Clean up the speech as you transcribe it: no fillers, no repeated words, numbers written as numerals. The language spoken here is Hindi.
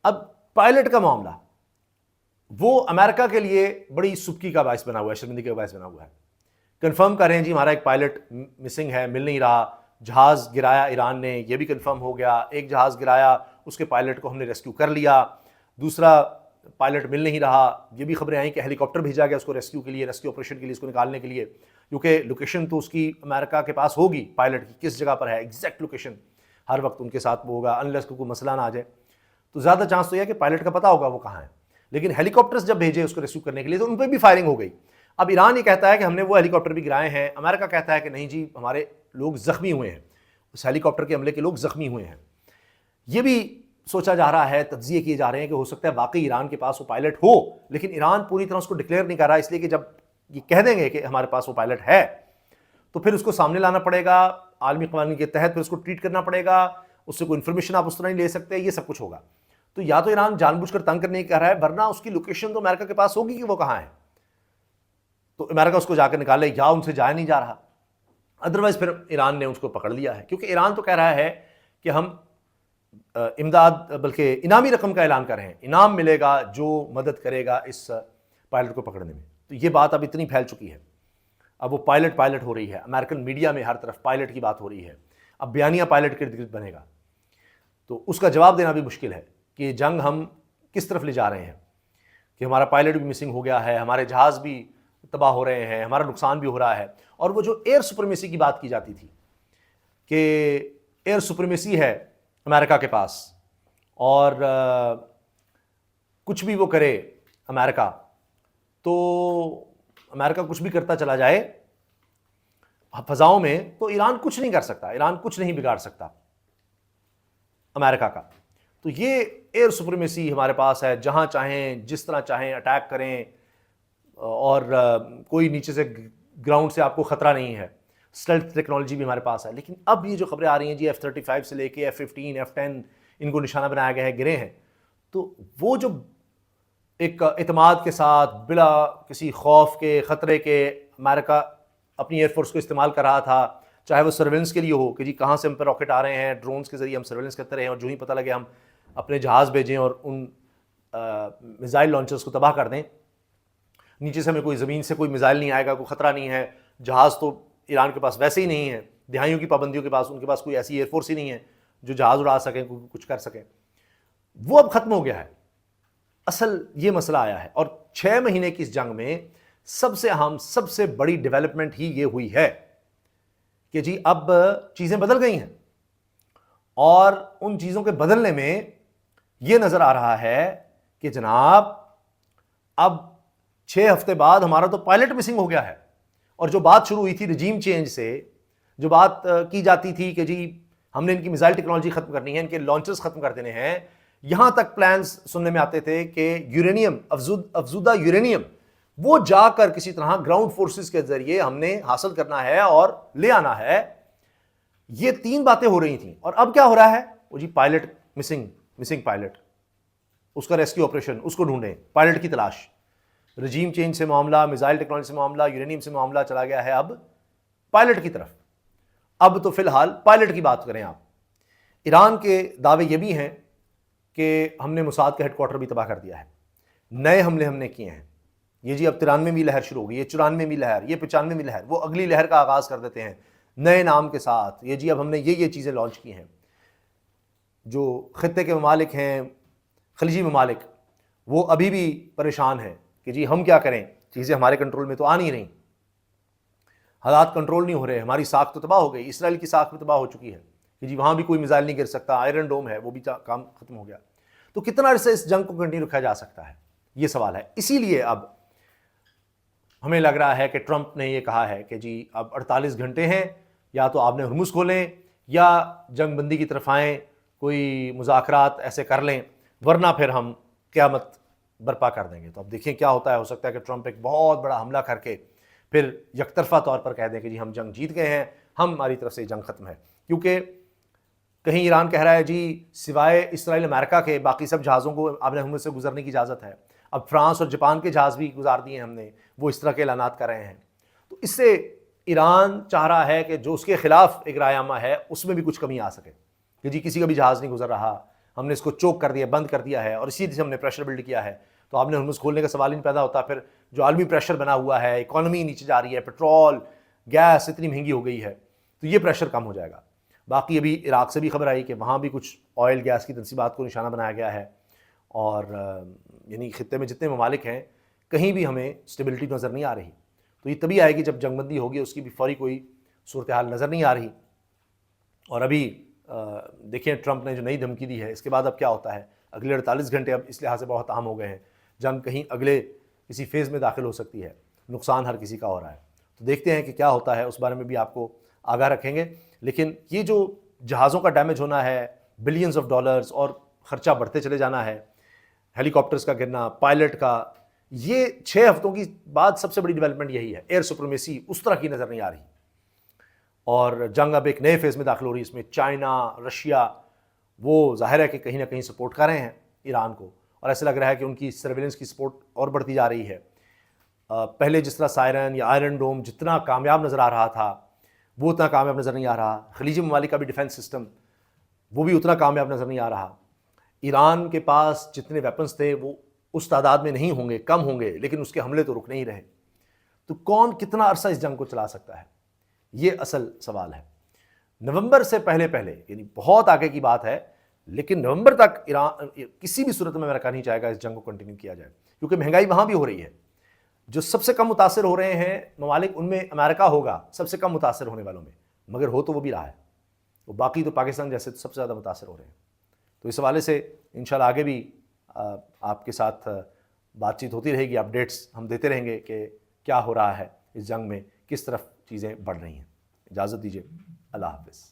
अब पायलट का मामला वो अमेरिका के लिए बड़ी सुबकी का बायस बना हुआ है, शर्मिंदगी का बायस बना हुआ है। कंफर्म कर रहे हैं जी हमारा एक पायलट मिसिंग है, मिल नहीं रहा। जहाज गिराया ईरान ने, यह भी कंफर्म हो गया। एक जहाज गिराया, उसके पायलट को हमने रेस्क्यू कर लिया। दूसरा पायलट मिल नहीं रहा, ये भी खबरें आई कि हेलीकॉप्टर भेजा गया उसको रेस्क्यू के लिए, रेस्क्यू ऑपरेशन के लिए, इसको निकालने के लिए, क्योंकि लोकेशन तो उसकी अमेरिका के पास होगी, पायलट की किस जगह पर है एग्जैक्ट लोकेशन हर वक्त उनके साथ वो होगा, अनलेस कोई मसला ना आ जाए। तो ज़्यादा चांस तो यह कि पायलट का पता होगा वो कहाँ है। लेकिन हेलीकॉप्टर्स जब भेजे उसको रेस्क्यू करने के लिए तो उन पर भी फायरिंग हो गई। अब ईरान ये कहता है कि हमने वो हेलीकॉप्टर भी गिराए हैं, अमेरिका कहता है कि नहीं जी हमारे लोग जख्मी हुए हैं, उस हेलीकॉप्टर के हमले के लोग जख्मी हुए हैं। ये भी सोचा जा रहा है, तज्जिए किए जा रहे हैं कि हो सकता है वाकई ईरान के पास वो पायलट हो, लेकिन ईरान पूरी तरह उसको डिक्लेयर नहीं कर रहा, इसलिए कि जब ये कह देंगे कि हमारे पास वो पायलट है तो फिर उसको सामने लाना पड़ेगा, आलमी कानून के तहत फिर उसको ट्रीट करना पड़ेगा, उससे कोई इन्फॉर्मेशन आप उस तरह नहीं ले सकते, ये सब कुछ होगा। तो या तो ईरान जानबूझकर तंग करने की कह रहा है, वरना उसकी लोकेशन तो अमेरिका के पास होगी कि वो कहाँ है, तो अमेरिका उसको जाकर निकाले, या उनसे जाया नहीं जा रहा। अदरवाइज फिर ईरान ने उसको पकड़ लिया है, क्योंकि ईरान तो कह रहा है कि हम इमदाद बल्कि इनामी रकम का ऐलान कर रहे हैं, इनाम मिलेगा जो मदद करेगा इस पायलट को पकड़ने में। तो ये बात अब इतनी फैल चुकी है, अब वो पायलट हो रही है, अमेरिकन मीडिया में हर तरफ पायलट की बात हो रही है, अब बयानिया पायलट के इर्द गिर्द बनेगा। तो उसका जवाब देना भी मुश्किल है कि ये जंग हम किस तरफ ले जा रहे हैं, कि हमारा पायलट भी मिसिंग हो गया है, हमारे जहाज़ भी तबाह हो रहे हैं, हमारा नुकसान भी हो रहा है। और वो जो एयर सुप्रीमेसी की बात की जाती थी कि एयर सुप्रीमेसी है अमेरिका के पास और कुछ भी वो करे अमेरिका, तो अमेरिका कुछ भी करता चला जाए फजाओं में, तो ईरान कुछ नहीं कर सकता, ईरान कुछ नहीं बिगाड़ सकता अमेरिका का। तो ये एयर सुप्रीमेसी हमारे पास है, जहां चाहें जिस तरह चाहें अटैक करें, और कोई नीचे से ग्राउंड से आपको खतरा नहीं है। स्टेल्थ टेक्नोलॉजी भी हमारे पास है। लेकिन अब ये जो खबरें आ रही हैं जी F-35 से लेके F-15 F-10 इनको निशाना बनाया गया है, गिरे हैं, तो वो जो एक इतमाद के साथ बिला किसी खौफ के ख़तरे के अमेरिका अपनी एयरफोर्स को इस्तेमाल कर रहा था, चाहे वो सर्वेलेंस के लिए हो कि जी कहाँ से हम पर रॉकेट आ रहे हैं, ड्रोन्स के ज़रिए हम सर्वेलेंस करते रहे और जो ही पता लगे हम अपने जहाज़ भेजें और उन मिसाइल लॉन्चर्स को तबाह कर दें। नीचे से हमें कोई ज़मीन से कोई मिसाइल नहीं आएगा, कोई ख़तरा नहीं है, जहाज़ तो ईरान के पास वैसे ही नहीं है, दिहाइयों की पाबंदियों के पास उनके पास कोई ऐसी एयरफोर्स ही नहीं है जो जहाज़ उड़ा सकें, कुछ कर सकें। वो अब ख़त्म हो गया है, असल ये मसला आया है। और 6 महीने की इस जंग में सबसे अहम सबसे बड़ी डेवलपमेंट ही ये हुई है कि जी अब चीज़ें बदल गई हैं, और उन चीज़ों के बदलने में ये नज़र आ रहा है कि जनाब अब 6 हफ्ते बाद हमारा तो पायलट मिसिंग हो गया है। और जो बात शुरू हुई थी रिजीम चेंज से, जो बात की जाती थी कि जी हमने इनकी मिसाइल टेक्नोलॉजी खत्म करनी है, इनके लॉन्चर्स खत्म कर देने हैं, यहां तक प्लान्स सुनने में आते थे कि यूरेनियम, अफजूदा यूरेनियम, वो जाकर किसी तरह ग्राउंड फोर्सेस के जरिए हमने हासिल करना है और ले आना है। ये 3 बातें हो रही थी। और अब क्या हो रहा है, वो जी पायलट मिसिंग पायलट, उसका रेस्क्यू ऑपरेशन, उसको ढूंढें, पायलट की तलाश। रजीम चेंज से मामला, मिसाइल टेक्नोलॉजी से मामला, यूरेनियम से मामला चला गया है अब पायलट की तरफ। अब तो फिलहाल पायलट की बात करें आप। ईरान के दावे ये भी हैं कि हमने मोसाद का हेडक्वार्टर भी तबाह कर दिया है, नए हमले हमने किए हैं। ये जी अब 93वीं लहर शुरू हो गई, ये 94वीं लहर, ये 95वीं लहर, वो अगली लहर का आगाज कर देते हैं नए नाम के साथ। ये जी अब हमने ये चीज़ें लॉन्च की हैं। जो खित्ते के ममालिक हैं, खलीजी ममालिक, वो अभी भी परेशान हैं कि जी हम क्या करें, चीज़ें हमारे कंट्रोल में तो आ नहीं रही, हालात कंट्रोल नहीं हो रहे, हमारी साख तो तबाह हो गई, इसराइल की साख भी तबाह हो चुकी है कि जी वहाँ भी कोई मिसाइल नहीं गिर सकता, आयरन डोम है वो भी काम खत्म हो गया। तो कितना अरसे इस जंग को कंटिन्यू रखा जा सकता है, ये सवाल है। इसीलिए अब हमें लग रहा है कि ट्रंप ने ये कहा है कि जी अब 48 घंटे हैं, या तो आपने हुर्मुज़ खोलें या जंग बंदी की तरफ आएँ, कोई मुज़ाकरात ऐसे कर लें, वरना फिर हम क़यामत बर्पा कर देंगे। तो अब देखिए क्या होता है। हो सकता है कि ट्रंप एक बहुत बड़ा हमला करके फिर यकतरफा तौर पर कह दें कि जी हम जंग जीत गए हैं, हमारी तरफ से जंग खत्म है। क्योंकि कहीं ईरान कह रहा है जी सिवाय इसराइल अमेरिका के बाकी सब जहाज़ों को आपने हुर्मुज़ से गुजरने की इजाज़त है। अब फ्रांस और जापान के जहाज़ भी गुजार दिए हमने, वो इस तरह के ऐलानात कर रहे हैं। तो इससे ईरान चाह रहा है कि जो उसके खिलाफ एक रायनामा है उसमें भी कुछ कमी आ सके कि जी किसी का भी जहाज़ नहीं गुजर रहा, हमने इसको चोक कर दिया, बंद कर दिया है और इसी से हमने प्रेशर बिल्ड किया है, तो आपने हुर्मुज़ खोलने का सवाल ही नहीं पैदा होता। फिर जो आलमी प्रेशर बना हुआ है, इकॉनमी नीचे जा रही है, पेट्रोल गैस इतनी महंगी हो गई है, तो ये प्रेशर कम हो जाएगा। बाकी अभी इराक से भी खबर आई कि वहाँ भी कुछ ऑयल गैस की तनसीबात को निशाना बनाया गया है, और यानी खित्ते में जितने ममालिक हैं कहीं भी हमें स्टेबिलिटी नज़र नहीं आ रही। तो ये तभी आएगी जब जंगबंदी होगी, उसकी भी फौरी कोई सूरत हाल नज़र नहीं आ रही। और अभी देखिए ट्रंप ने जो नई धमकी दी है, इसके बाद अब क्या होता है। अगले 48 घंटे अब इस लिहाज से बहुत अहम हो गए हैं, जंग कहीं अगले किसी फेज़ में दाखिल हो सकती है, नुकसान हर किसी का हो रहा है। तो देखते हैं कि क्या होता है, उस बारे में भी आपको आगाह रखेंगे। लेकिन ये जो जहाज़ों का डैमेज होना है, बिलियंस ऑफ डॉलर्स और ख़र्चा बढ़ते चले जाना है, हेलीकॉप्टर्स का गिरना, पायलट का, ये 6 हफ्तों की बाद सबसे बड़ी डेवलपमेंट यही है। एयर सुप्रीमेसी उस तरह की नज़र नहीं आ रही, और जंग अब एक नए फेज़ में दाखिल हो रही है। इसमें चाइना, रशिया, वो जाहिर है कि कहीं ना कहीं सपोर्ट कर रहे हैं ईरान को, और ऐसा लग रहा है कि उनकी सर्विलेंस की सपोर्ट और बढ़ती जा रही है। पहले जिस तरह सायरन या आयरन डोम जितना कामयाब नज़र आ रहा था, वो उतना कामयाब नज़र नहीं आ रहा। खलीजी ममालिक का भी डिफेंस सिस्टम वो भी उतना कामयाब नज़र नहीं आ रहा। ईरान के पास जितने वेपन्स थे वो उस तादाद में नहीं होंगे, कम होंगे, लेकिन उसके हमले तो रुक नहीं रहे। तो कौन कितना अरसा इस जंग को चला सकता है, ये असल सवाल है। नवंबर से पहले पहले, यानी बहुत आगे की बात है, लेकिन नवंबर तक ईरान किसी भी सूरत में अमेरिका नहीं चाहेगा इस जंग को कंटिन्यू किया जाए, क्योंकि महंगाई वहाँ भी हो रही है। जो सबसे कम मुतासर हो रहे हैं ममालिक, उनमें अमेरिका होगा सबसे कम मुतासर होने वालों में, मगर हो तो वो भी रहा है। वो बाकी तो पाकिस्तान जैसे तो सबसे ज़्यादा मुतासर हो रहे हैं। तो इस हवाले से इंशाल्लाह आगे भी आपके साथ बातचीत होती रहेगी, अपडेट्स हम देते रहेंगे कि क्या हो रहा है इस जंग में, किस तरफ चीज़ें बढ़ रही हैं। इजाज़त दीजिए, अल्लाह हाफ़िज़।